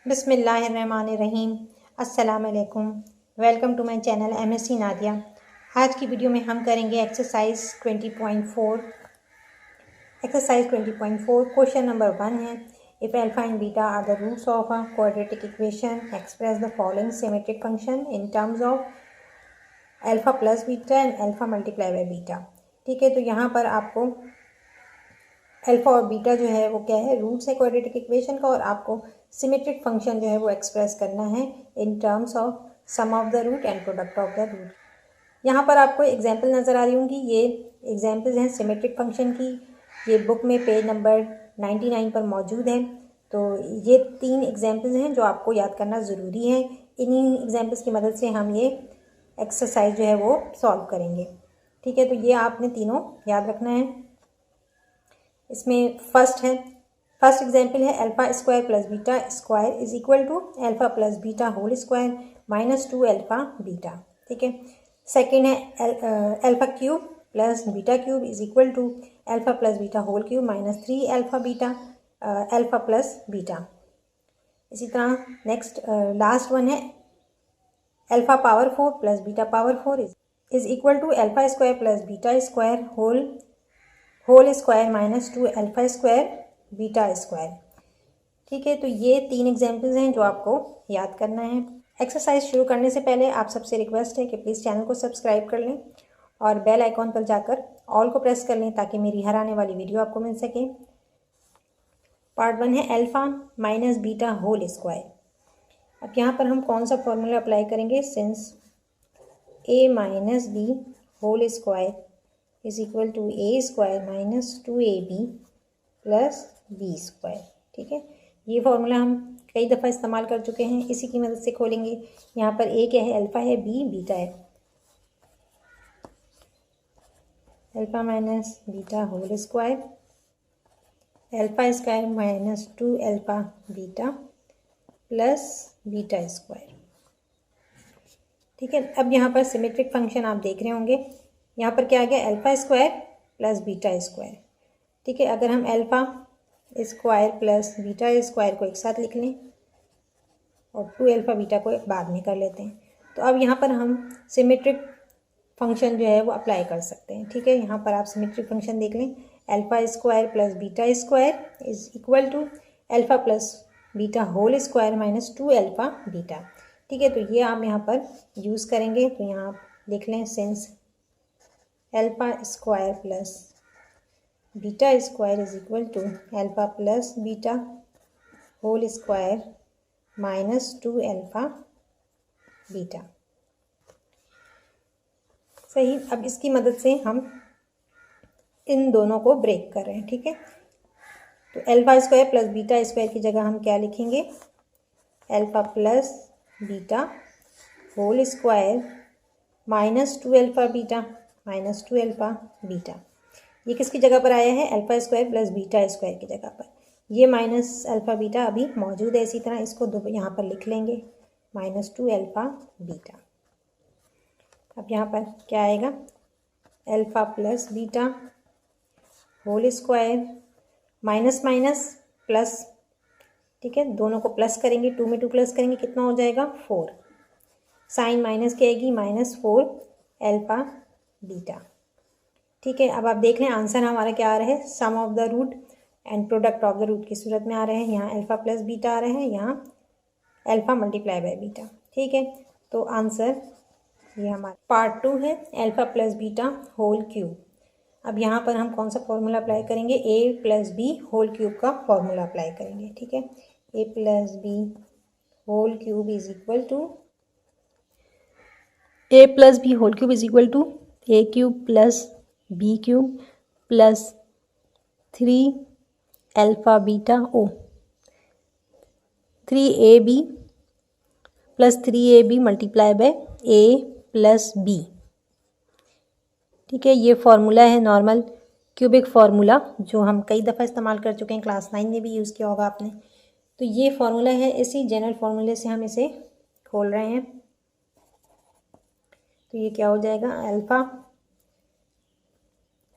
बिस्मिल्लाहिर्रहमानिर्रहीम। अस्सलाम वालेकुम। Welcome to my channel MSc Nadia. आज की वीडियो में हम करेंगे एक्सरसाइज 20.4। एक्सरसाइज 20.4 क्वेश्चन नंबर 1 है, if alpha and beta are the roots of a quadratic equation express the following symmetric function in terms of alpha plus beta and alpha multiply by beta. ठीक है, तो यहाँ पर आपको alpha और beta जो है वो क्या है, रूट्स है क्वाड्रेटिक इक्वेशन का, और आपको सिमेट्रिक फंक्शन जो है वो एक्सप्रेस करना है in terms of sum of the root and product of the root. यहाँ पर आपको एग्जांपल नज़र आ रही होंगी, ये एग्जांपल्स हैं सिमेट्रिक फंक्शन की। ये बुक में पेज नंबर 99 पर मौजूद है। तो ये 3 एग्जांपल्स हैं जो आपको याद करना ज़रूरी है। इन्हीं एग्जांपल्स की मदद से हम ये एक्सरसाइज जो है वो सॉल्व करेंगे। ठीक है, तो ये आपने तीनों याद रखना है। इसमें फर्स्ट एग्जाम्पल है alpha square plus beta square is equal to alpha plus beta whole square minus 2 alpha beta. ठीक है, सेकेंड है alpha cube plus beta cube is equal to alpha plus beta whole cube minus 3 alpha beta alpha plus beta. इसी तरह next last one है alpha power 4 plus beta power 4 is equal to alpha square plus beta square whole square minus 2 alpha square beta square. ठीक है, तो ये 3 examples हैं जो आपको याद करना है। एक्सरसाइज शुरू करने से पहले आप सबसे रिक्वेस्ट है कि प्लीज़ चैनल को सब्सक्राइब कर लें और बेल आइकॉन पर जाकर ऑल को प्रेस कर लें ताकि मेरी हर आने वाली वीडियो आपको मिल सके। पार्ट 1 है alpha minus beta whole square. अब यहाँ पर हम कौन सा फॉर्मूला अप्लाई करेंगे, since a minus b whole square is equal to a square minus 2ab plus b square. ठीक है, ये फॉर्मूला हम कई दफ़ा इस्तेमाल कर चुके हैं, इसी की मदद से खोलेंगे। यहाँ पर ए क्या है, अल्फ़ा है, बी बीटा है। Alpha minus beta whole square alpha square minus 2 alpha beta plus beta square. ठीक है, अब यहाँ पर सिमेट्रिक फंक्शन आप देख रहे होंगे, यहाँ पर क्या आ गया, alpha square plus beta square. ठीक है, अगर हम alpha square plus beta square को एक साथ लिख लें और 2 अल्फ़ा बीटा को बाद में कर लेते हैं, तो अब यहाँ पर हम सिमेट्रिक फंक्शन जो है वो अप्लाई कर सकते हैं। ठीक है, यहाँ पर आप सिमेट्रिक फंक्शन देख लें, alpha square plus beta square is equal to alpha plus beta whole square minus 2 alpha beta. ठीक है, तो ये आप यहाँ पर यूज़ करेंगे, तो यहाँ आप लिख लें since alpha square plus beta square is equal to alpha plus beta whole square minus 2 alpha beta. सही, अब इसकी मदद से हम इन दोनों को ब्रेक कर रहे हैं। ठीक है, तो alpha square plus beta square की जगह हम क्या लिखेंगे, alpha plus beta whole square minus 2 alpha beta minus 2 alpha beta. ये किसकी जगह पर आया है, alpha square plus beta square की जगह पर। ये माइनस अल्फ़ा बीटा अभी मौजूद है, इसी तरह इसको दो यहाँ पर लिख लेंगे माइनस 2 अल्फ़ा बीटा। अब यहाँ पर क्या आएगा, alpha plus beta whole square minus minus plus. ठीक है, दोनों को प्लस करेंगे, 2 में 2 प्लस करेंगे, कितना हो जाएगा 4। साइन माइनस की आएगी माइनस 4 अल्फ़ा बीटा। ठीक है, अब आप देख लें आंसर हमारा क्या आ रहा है, sum of the root and product of the root की सूरत में आ रहे हैं। यहाँ अल्फ़ा प्लस बीटा आ रहे हैं, यहाँ अल्फ़ा मल्टीप्लाई बाय बीटा। ठीक है, तो आंसर ये हमारा पार्ट 2 है alpha plus beta whole cube. अब यहाँ पर हम कौन सा फॉर्मूला अप्लाई करेंगे, A plus B whole cube का फॉर्मूला अप्लाई करेंगे। ठीक है, A plus B whole cube is equal to A plus B whole cube is equal to A cube plus B cube plus 3 alpha beta 3ab plus 3ab multiply by A plus B. ठीक है, ये formula है normal cubic formula जो हम कई दफ़ा इस्तेमाल कर चुके हैं, क्लास 9 में भी यूज़ किया होगा आपने। तो ये फार्मूला है, इसी जनरल फार्मूले से हम इसे खोल रहे हैं। तो ये क्या हो जाएगा,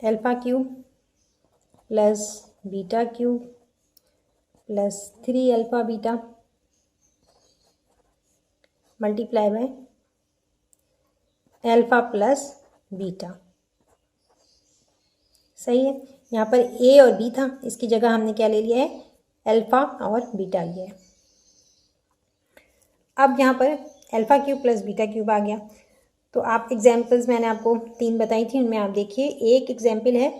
alpha cube plus beta cube plus 3 alpha beta multiply by alpha plus beta. सही है। यहाँ पर ए और बी था, इसकी जगह हमने क्या ले लिया है, अल्फ़ा और बीटा लिया है। अब यहाँ पर alpha cube plus beta cube आ गया। तो आप एग्जाम्पल्स मैंने आपको 3 बताई थी, उनमें आप देखिए एक एग्जाम्पल है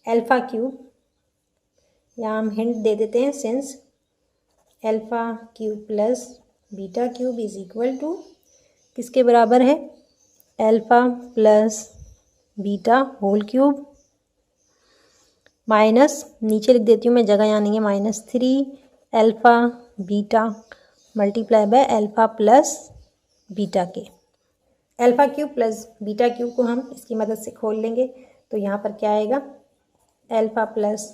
अल्फ़ा क्यूब, यहाँ हम हिंट दे देते हैं, since alpha cube plus beta cube is equal to किसके बराबर है, alpha plus beta whole cube minus, नीचे लिख देती हूँ मैं, जगह यहाँ नहीं है, -3 alpha beta multiply by alpha plus beta के। Alpha cube plus beta cube को हम इसकी मदद से खोल लेंगे, तो यहाँ पर क्या आएगा, alpha plus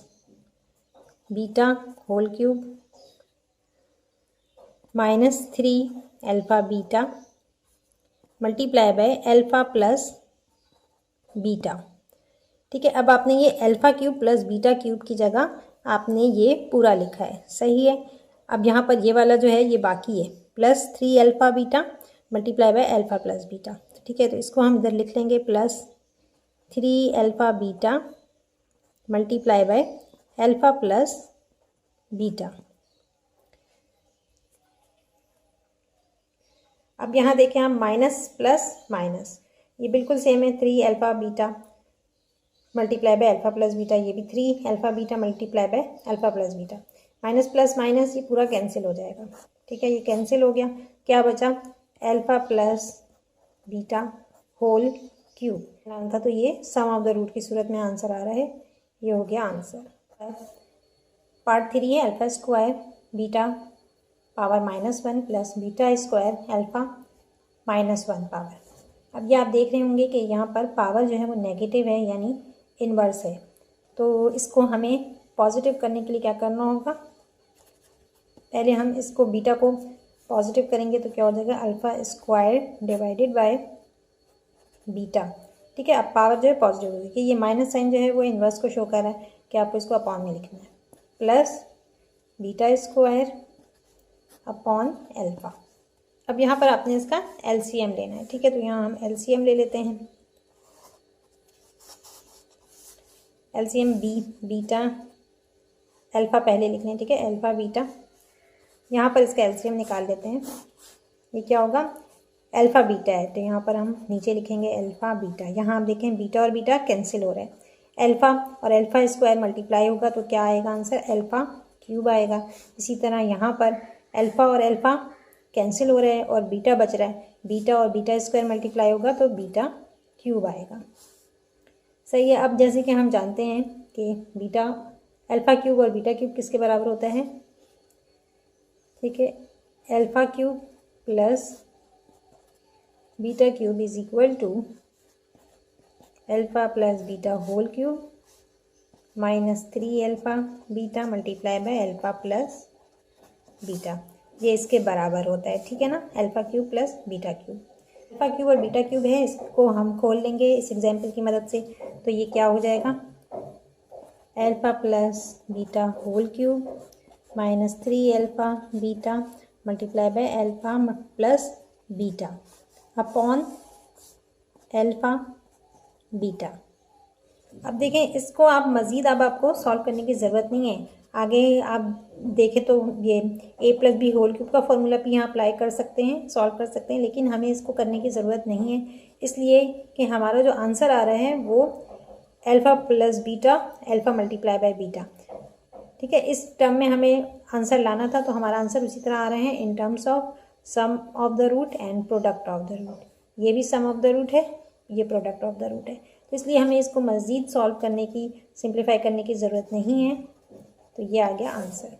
beta whole cube -3 alpha beta multiply by alpha plus beta. ठीक है। अब आपने ये alpha cube plus beta cube की जगह आपने ये पूरा लिखा है, सही है। अब यहाँ पर ये वाला जो है ये बाकी है, +3 alpha beta multiply by alpha plus beta. ठीक है, तो इसको हम इधर लिख लेंगे +3 alpha beta multiply by alpha plus beta. अब यहाँ देखें हम माइनस प्लस माइनस, ये बिल्कुल सेम है, 3 alpha beta multiply by alpha plus beta, ये भी 3 alpha beta multiply by alpha plus beta. Minus plus minus ये पूरा कैंसिल हो जाएगा। ठीक है, ये कैंसिल हो गया, क्या बचा, alpha plus beta whole cube आना था, तो ये सम ऑफ द रूट की सूरत में आंसर आ रहा है, ये हो गया आंसर। पार्ट 3 है alpha square beta power -1 plus beta square alpha -1 power. अब ये आप देख रहे होंगे कि यहाँ पर पावर जो है वो नेगेटिव है, यानी इन्वर्स है, तो इसको हमें पॉजिटिव करने के लिए क्या करना होगा, पहले हम इसको बीटा को पॉजिटिव करेंगे तो क्या हो जाएगा, alpha square divided bye beta. ठीक है, अब पावर जो है पॉजिटिव होगी, कि ये माइनस साइन जो है वो इन्वर्स को शो कर रहा है, कि आपको इसको अपॉन में लिखना है, plus beta square upon alpha. अब यहाँ पर आपने इसका एलसीएम लेना है। ठीक है, तो यहाँ हम एलसीएम ले लेते हैं, एलसीएम बीटा अल्फ़ा पहले लिख लें। ठीक है, अल्फ़ा बीटा, यहाँ पर इसका एलसीएम निकाल लेते हैं, ये क्या होगा, अल्फ़ा बीटा है, तो यहाँ पर हम नीचे लिखेंगे अल्फ़ा बीटा। यहाँ आप देखें बीटा और बीटा कैंसिल हो रहा है, अल्फ़ा और अल्फ़ा स्क्वायर मल्टीप्लाई होगा तो क्या आएगा आंसर, अल्फ़ा क्यूब आएगा। इसी तरह यहाँ पर अल्फ़ा और अल्फ़ा कैंसिल हो रहे हैं और बीटा बच रहा है, बीटा और बीटा स्क्वायर मल्टीप्लाई होगा तो बीटा क्यूब आएगा। सही है। अब जैसे कि हम जानते हैं कि बीटा अल्फ़ा क्यूब और बीटा क्यूब किसके बराबर होता है, ठीक है, alpha cube plus beta cube is equal to alpha plus beta whole cube -3 alpha beta multiply by alpha plus beta, ये इसके बराबर होता है। ठीक है ना, alpha cube plus beta cube, alpha cube और बीटा क्यूब है, इसको हम खोल लेंगे इस एग्जाम्पल की मदद से, तो ये क्या हो जाएगा, alpha plus beta whole cube -3 alpha beta multiply by alpha plus beta upon alpha beta. अब देखें इसको आप मज़ीद, अब आपको सॉल्व करने की ज़रूरत नहीं है, आगे आप देखें तो ये a+b होल क्यूब का फॉर्मूला भी यहाँ अप्लाई कर सकते हैं, सॉल्व कर सकते हैं, लेकिन हमें इसको करने की ज़रूरत नहीं है, इसलिए कि हमारा जो आंसर आ रहा है वो alpha plus beta alpha multiply by beta. ठीक है, इस टर्म में हमें आंसर लाना था, तो हमारा आंसर उसी तरह आ रहे हैं in terms of sum of the root and product of the root. ये भी सम ऑफ द रूट है, ये प्रोडक्ट ऑफ द रूट है, तो इसलिए हमें इसको मज़ीद सॉल्व करने की, सिंप्लीफाई करने की ज़रूरत नहीं है। तो ये आ गया आंसर।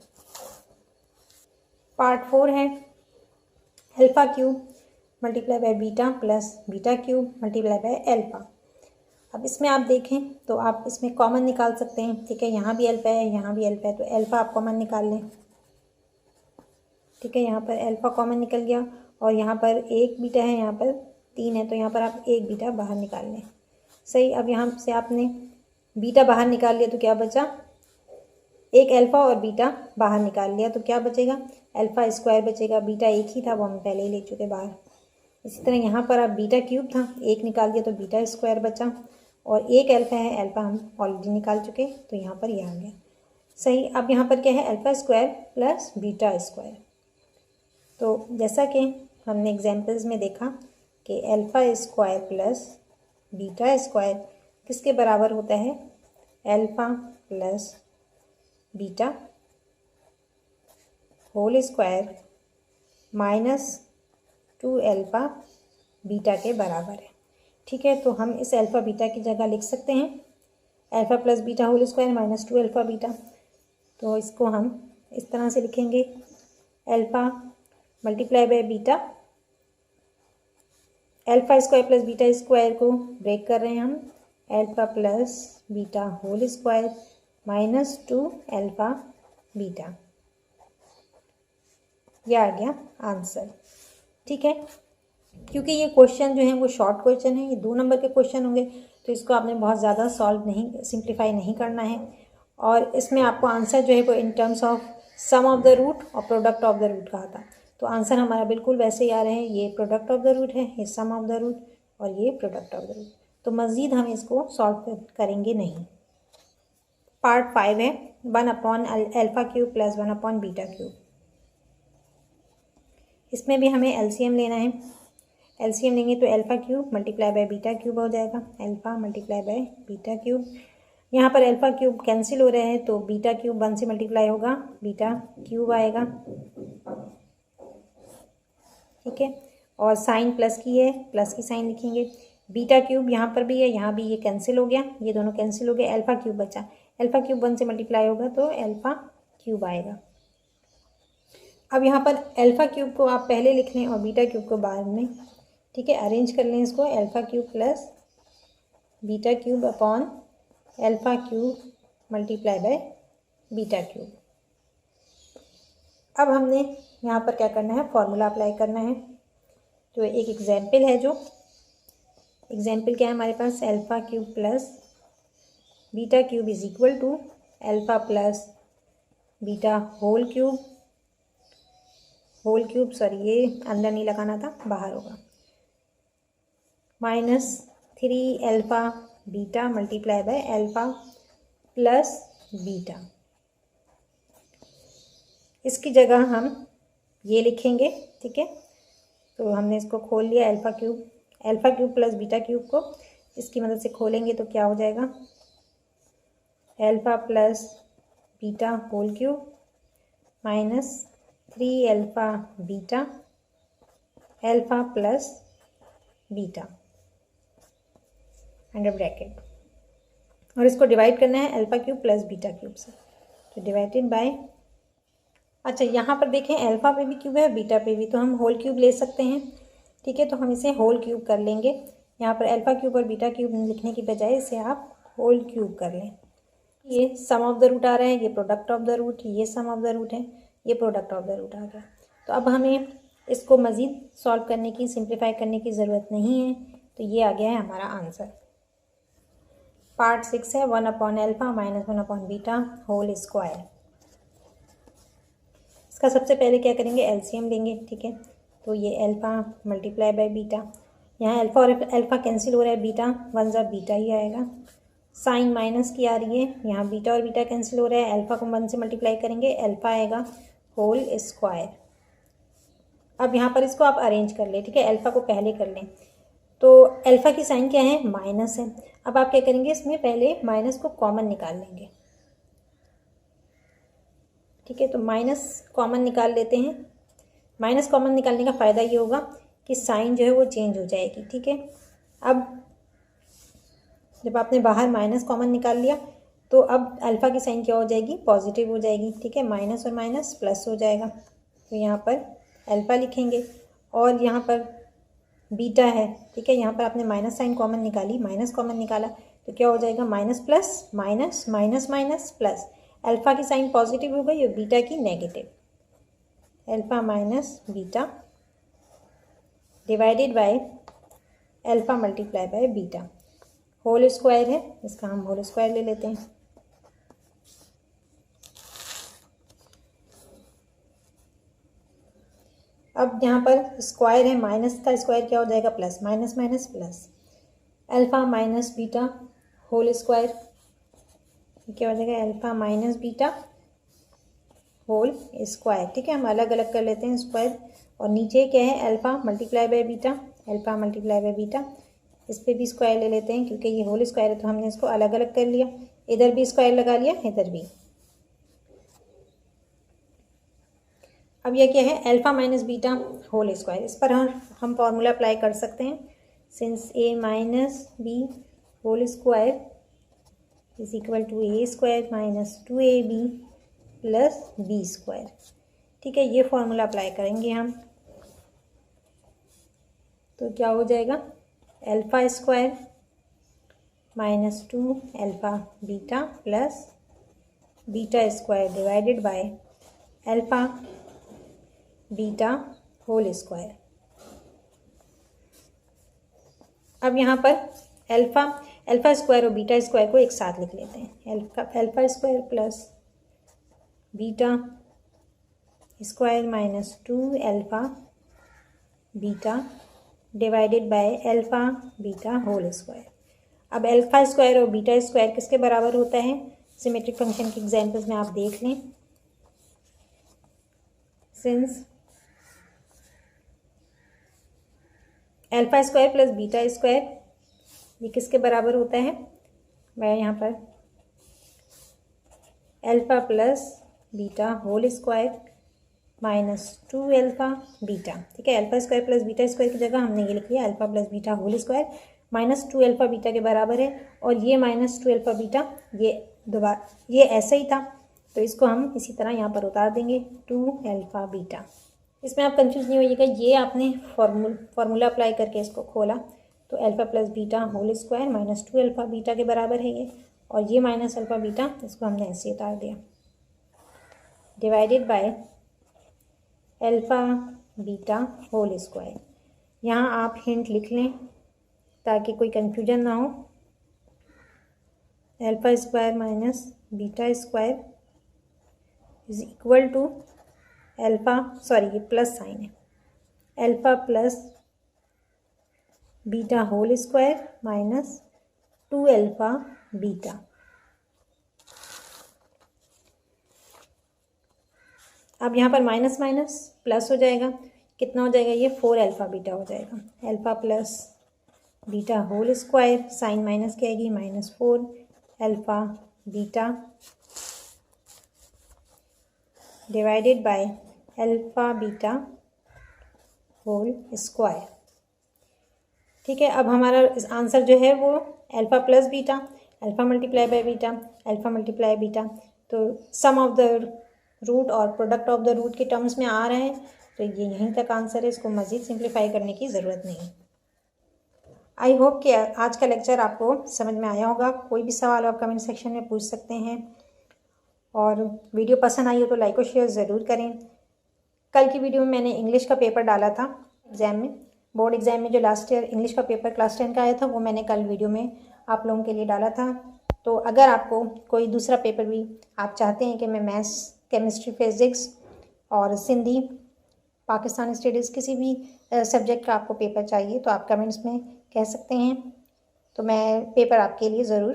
पार्ट 4 है alpha cube multiply by beta plus beta cube multiply by alpha. अब इसमें आप देखें तो आप इसमें कॉमन निकाल सकते हैं। ठीक है, यहाँ भी अल्फ़ा है, यहाँ भी अल्फ़ा है, तो अल्फ़ा आप कॉमन निकाल लें। ठीक है, यहाँ पर अल्फ़ा कॉमन निकल गया और यहाँ पर एक बीटा है, यहाँ पर 3 है, तो यहाँ पर आप एक बीटा बाहर निकाल लें। सही। अब यहाँ से आपने बीटा बाहर निकाल लिया तो क्या बचा, एक अल्फ़ा और बीटा बाहर निकाल लिया तो क्या बचेगा, अल्फ़ा स्क्वायर बचेगा। बीटा एक ही था, वो हम पहले ही ले चुके बाहर। इसी तरह यहाँ पर अब बीटा क्यूब था, एक निकाल दिया तो बीटा स्क्वायर बचा, और एक अल्फ़ा है, अल्फ़ा हम ऑलरेडी निकाल चुके, तो यहाँ पर ये आ गया सही। अब यहाँ पर क्या है, alpha square plus beta square. तो जैसा कि हमने एग्जाम्पल्स में देखा कि alpha square plus beta square किसके बराबर होता है, alpha plus beta whole square minus 2 alpha beta के बराबर है। ठीक है, तो हम इस अल्फ़ा बीटा की जगह लिख सकते हैं alpha plus beta whole square minus 2 alpha beta. तो इसको हम इस तरह से लिखेंगे, alpha multiply by beta, alpha square plus beta square को ब्रेक कर रहे हैं हम, alpha plus beta whole square minus 2 alpha beta. यह आ गया आंसर। ठीक है, क्योंकि ये क्वेश्चन जो है वो शॉर्ट क्वेश्चन है, ये 2 नंबर के क्वेश्चन होंगे, तो इसको आपने बहुत ज़्यादा सॉल्व नहीं, सिंप्लीफाई नहीं करना है। और इसमें आपको आंसर जो है वो in terms of sum of the root और प्रोडक्ट ऑफ द रूट कहा था, तो आंसर हमारा बिल्कुल वैसे ही आ रहे हैं। ये प्रोडक्ट ऑफ द रूट है, ये सम ऑफ द रूट और ये प्रोडक्ट ऑफ द रूट। तो मज़ीद हम इसको सॉल्व करेंगे नहीं। पार्ट 5 है 1 upon alpha cube plus 1 upon beta cube. इसमें भी हमें एलसीएम लेना है। एलसीएम लेंगे तो alpha cube multiply by beta cube हो जाएगा, alpha multiply by beta cube. यहाँ पर अल्फ़ा क्यूब कैंसिल हो रहे हैं तो बीटा क्यूब 1 से मल्टीप्लाई होगा, बीटा क्यूब आएगा। ठीक है, और साइन प्लस की है, प्लस की साइन लिखेंगे। बीटा क्यूब यहाँ पर भी है, यहाँ भी ये कैंसिल हो गया, ये दोनों कैंसिल हो गए, अल्फ़ा क्यूब बचा। अल्फ़ा क्यूब 1 से मल्टीप्लाई होगा तो अल्फ़ा क्यूब आएगा। अब यहाँ पर अल्फ़ा क्यूब को आप पहले लिख लें और बीटा क्यूब को बाद में। ठीक है, अरेंज कर लें इसको, alpha cube plus beta cube upon alpha cube multiply by beta cube. अब हमने यहाँ पर क्या करना है, फॉर्मूला अप्लाई करना है। तो एक एग्जाम्पल है, जो एग्जाम्पल क्या है हमारे पास, alpha cube plus beta cube is equal to alpha plus beta whole cube sorry ये अंदर नहीं लगाना था, बाहर होगा, minus 3 alpha beta multiply by alpha plus beta. इसकी जगह हम ये लिखेंगे। ठीक है, तो हमने इसको खोल लिया, alpha cube plus beta cube को इसकी मदद से खोलेंगे तो क्या हो जाएगा, alpha plus beta whole cube minus 3 alpha beta alpha plus beta under bracket, और इसको डिवाइड करना है alpha cube plus beta cube से, तो डिवाइडेड बाय। अच्छा, यहाँ पर देखें अल्फ़ा पे भी क्यूब है, बीटा पे भी, तो हम होल क्यूब ले सकते हैं। ठीक है, तो हम इसे होल क्यूब कर लेंगे। यहाँ पर अल्फ़ा क्यूब और बीटा क्यूब लिखने की बजाय इसे आप होल क्यूब कर लें। ये सम ऑफ द रूट आ रहा है, ये प्रोडक्ट ऑफ द रूट, ये सम ऑफ द रूट है, ये प्रोडक्ट ऑफ द रूट आ गया। तो अब हमें इसको मज़ीद सॉल्व करने की, सिंप्लीफाई करने की ज़रूरत नहीं है, तो ये आ गया है हमारा आंसर। पार्ट 6 है 1 upon alpha minus 1 upon beta whole square. इसका सबसे पहले क्या करेंगे, एलसीएम लेंगे। ठीक है, तो ये अल्फ़ा मल्टीप्लाई बाय बीटा, यहाँ अल्फ़ा और अल्फ़ा कैंसिल हो रहा है, बीटा 1 ज़ा बीटा ही आएगा, साइन माइनस की आ रही है, यहाँ बीटा और बीटा कैंसिल हो रहा है, अल्फ़ा को 1 से मल्टीप्लाई करेंगे, अल्फ़ा आएगा होल स्क्वायर। अब यहाँ पर इसको आप अरेंज कर लें। ठीक है, अल्फ़ा को पहले कर लें, तो अल्फ़ा की साइन क्या है, माइनस है। अब आप क्या करेंगे, इसमें पहले माइनस को कॉमन निकाल लेंगे। ठीक है, तो माइनस कॉमन निकाल लेते हैं। माइनस कॉमन निकालने का फ़ायदा ये होगा कि साइन जो है वो चेंज हो जाएगी। ठीक है, अब जब आपने बाहर माइनस कॉमन निकाल लिया तो अब अल्फ़ा की साइन क्या हो जाएगी, पॉजिटिव हो जाएगी। ठीक है, माइनस और माइनस प्लस हो जाएगा, तो यहाँ पर अल्फ़ा लिखेंगे, और यहाँ पर बीटा है। ठीक है, यहाँ पर आपने माइनस साइन कॉमन निकाली, माइनस कॉमन निकाला, तो क्या हो जाएगा, minus plus minus minus minus plus, alpha की साइन पॉजिटिव हो गई और बीटा की negative, alpha minus beta divided by alpha multiply by beta whole square है, इसका हम होल स्क्वायर ले लेते हैं। अब यहाँ पर स्क्वायर है, माइनस का स्क्वायर क्या हो जाएगा, plus, minus minus plus, alpha minus beta whole square क्या हो जाएगा, alpha minus beta whole square. ठीक है, हम अलग अलग कर लेते हैं स्क्वायर। और नीचे क्या है, alpha multiply by beta, alpha multiply by beta, इस पर भी स्क्वायर ले लेते हैं क्योंकि ये होल स्क्वायर है तो हमने इसको अलग अलग कर लिया, इधर भी स्क्वायर लगा लिया, इधर भी। अब यह क्या है, alpha minus beta whole square, इस पर हम फॉर्मूला अप्लाई कर सकते हैं। Since a minus b whole square is equal to a square minus 2ab plus b square. ठीक है, ये फॉर्मूला अप्लाई करेंगे हम, तो क्या हो जाएगा, alpha square minus 2 alpha beta plus beta square divided by alpha beta whole square. अब यहाँ पर अल्फ़ा स्क्वायर और बीटा स्क्वायर को एक साथ लिख लेते हैं, alpha square plus beta square minus 2 alpha beta divided by alpha beta whole square. अब अल्फ़ा स्क्वायर और बीटा स्क्वायर किसके बराबर होता है, सिमेट्रिक फंक्शन के एग्जांपल्स में आप देख लें। Since alpha square plus beta square ये किसके बराबर होता है, मैं यहाँ पर alpha plus beta whole square minus 2 alpha beta. ठीक है, alpha square plus beta square की जगह हमने ये लिख लिया alpha plus beta whole square minus 2 alpha beta के बराबर है। और ये माइनस 2 अल्फ़ा बीटा ये ऐसा ही था तो इसको हम इसी तरह यहाँ पर उतार देंगे 2 अल्फ़ा बीटा। इसमें आप कंफ्यूज नहीं होइएगा, ये आपने फार्मूला अप्लाई करके इसको खोला तो alpha plus beta whole square minus 2 alpha beta के बराबर है ये, और ये माइनस अल्फ़ा बीटा इसको हमने ऐसे उतार दिया divided by alpha beta whole square. यहाँ आप हिंट लिख लें ताकि कोई कन्फ्यूजन ना हो, alpha square minus beta square is equal to alpha, sorry ये प्लस साइन है, alpha plus beta whole square minus 2 alpha beta. अब यहाँ पर माइनस माइनस प्लस हो जाएगा, कितना हो जाएगा ये 4 अल्फ़ा बीटा हो जाएगा, alpha plus beta whole square, sign minus की आएगी minus 4 alpha beta divided by alpha beta whole square. ठीक है, अब हमारा आंसर जो है वो alpha plus beta, alpha multiply by beta, alpha multiply beta, तो सम ऑफ द रूट और प्रोडक्ट ऑफ द रूट के टर्म्स में आ रहे हैं, तो ये यहीं तक आंसर है, इसको मज़ीद सिंप्लीफाई करने की ज़रूरत नहीं। आई होप कि आज का लेक्चर आपको समझ में आया होगा। कोई भी सवाल आप कमेंट सेक्शन में पूछ सकते हैं, और वीडियो पसंद आई हो तो लाइक और शेयर ज़रूर करें। कल की वीडियो में मैंने इंग्लिश का पेपर डाला था एग्ज़ाम में, बोर्ड एग्ज़ाम में जो लास्ट ईयर इंग्लिश का पेपर क्लास 10 का आया था वो मैंने कल वीडियो में आप लोगों के लिए डाला था। तो अगर आपको कोई दूसरा पेपर भी आप चाहते हैं कि मैं मैथ्स, केमिस्ट्री, फिज़िक्स और सिंधी, पाकिस्तानी स्टडीज़ किसी भी सब्जेक्ट का आपको पेपर चाहिए तो आप कमेंट्स में कह सकते हैं, तो मैं पेपर आपके लिए ज़रूर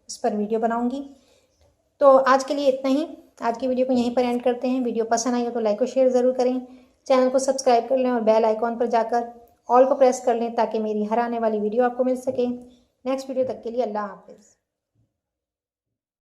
इस पर वीडियो बनाऊँगी। तो आज के लिए इतना ही, आज की वीडियो को यहीं पर एंड करते हैं। वीडियो पसंद आई हो तो लाइक और शेयर ज़रूर करें, चैनल को सब्सक्राइब कर लें और बेल आइकॉन पर जाकर ऑल को प्रेस कर लें ताकि मेरी हर आने वाली वीडियो आपको मिल सके। नेक्स्ट वीडियो तक के लिए अल्लाह हाफिज़।